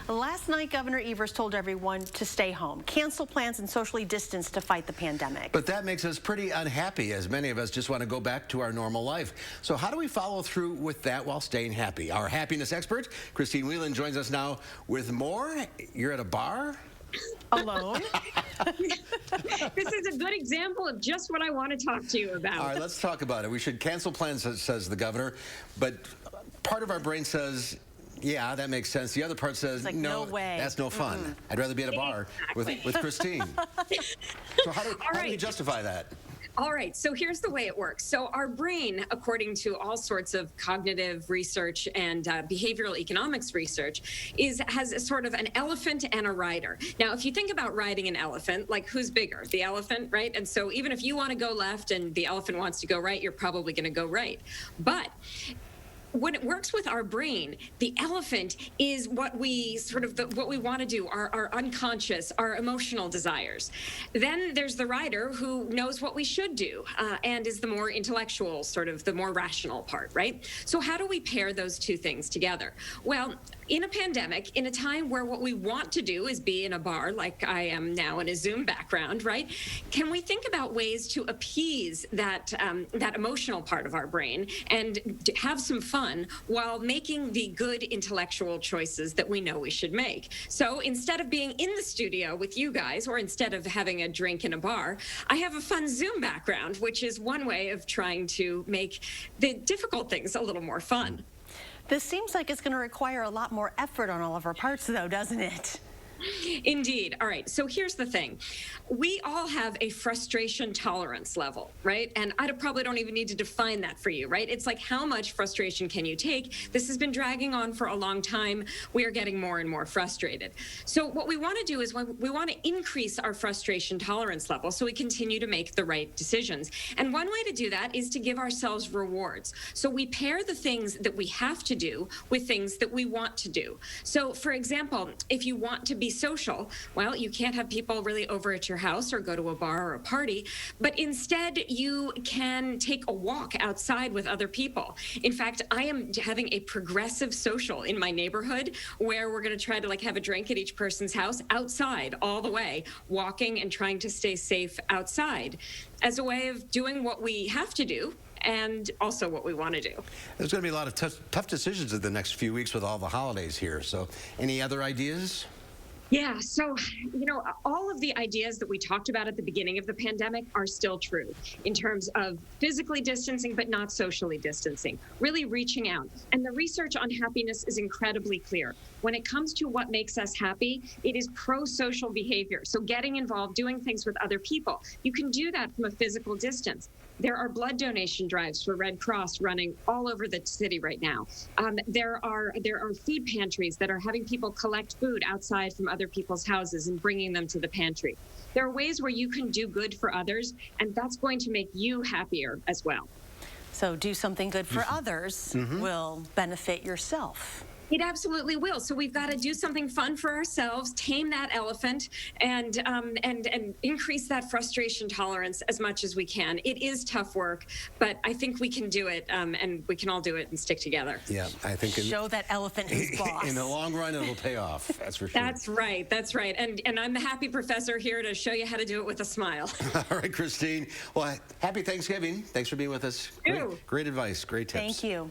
Last night, Governor Evers told everyone to stay home, cancel plans, and socially distance to fight the pandemic. But that makes us pretty unhappy, as many of us just want to go back to our normal life. So how do we follow through with that while staying happy? Our happiness expert, Whelan, joins us now with more. You're at a bar? Alone? This is a good example of just what I want to talk to you about. All right, let's talk about it. We should cancel plans, says the governor, but part of our brain says, yeah, that makes sense. The other part says, like, no way. That's no fun. I'd rather be at a bar with Christine. So how do we justify that? All right, so here's the way it works. So our brain, according to all sorts of cognitive research and behavioral economics research, has a sort of an elephant and a rider. Now, if you think about riding an elephant, like who's bigger? The elephant, right? And so even if you want to go left and the elephant wants to go right, you're probably going to go right. But when it works with our brain, the elephant is what we what we want to do, our unconscious, our emotional desires. Then there's the rider who knows what we should do and is the more intellectual, the more rational part, right? So how do we pair those two things together? Well, in a pandemic, in a time where what we want to do is be in a bar like I am now in a Zoom background, right? Can we think about ways to appease that emotional part of our brain and have some fun while making the good intellectual choices that we know we should make? So instead of being in the studio with you guys, or instead of having a drink in a bar, I have a fun Zoom background, which is one way of trying to make the difficult things a little more fun. This seems like it's going to require a lot more effort on all of our parts, though, doesn't it? Indeed. All right. So here's the thing. We all have a frustration tolerance level, right? And I probably don't even need to define that for you, right? It's like, how much frustration can you take? This has been dragging on for a long time. We are getting more and more frustrated. So what we want to do is we want to increase our frustration tolerance level so we continue to make the right decisions. And one way to do that is to give ourselves rewards. So we pair the things that we have to do with things that we want to do. So for example, if you want to be social, well, you can't have people really over at your house or go to a bar or a party, but instead you can take a walk outside with other people. In fact, I am having a progressive social in my neighborhood where we're going to try to have a drink at each person's house outside all the way, walking and trying to stay safe outside as a way of doing what we have to do and also what we want to do. There's going to be a lot of tough decisions in the next few weeks with all the holidays here. So any other ideas? Yeah, so, all of the ideas that we talked about at the beginning of the pandemic are still true in terms of physically distancing, but not socially distancing, really reaching out. And the research on happiness is incredibly clear. When it comes to what makes us happy, it is pro-social behavior. So getting involved, doing things with other people. You can do that from a physical distance. There are blood donation drives for Red Cross running all over the city right now. There are food pantries that are having people collect food outside from other people's houses and bringing them to the pantry. There are ways where you can do good for others, and that's going to make you happier as well. So do something good for others will benefit yourself. It absolutely will. So we've got to do something fun for ourselves, tame that elephant, and increase that frustration tolerance as much as we can. It is tough work, but I think we can do it, and we can all do it and stick together. Yeah, I think show that elephant who's boss. In the long run, it'll pay off. That's for sure. That's right. That's right. And I'm the happy professor here to show you how to do it with a smile. All right, Christine. Well, happy Thanksgiving. Thanks for being with us. Great advice. Great tips. Thank you.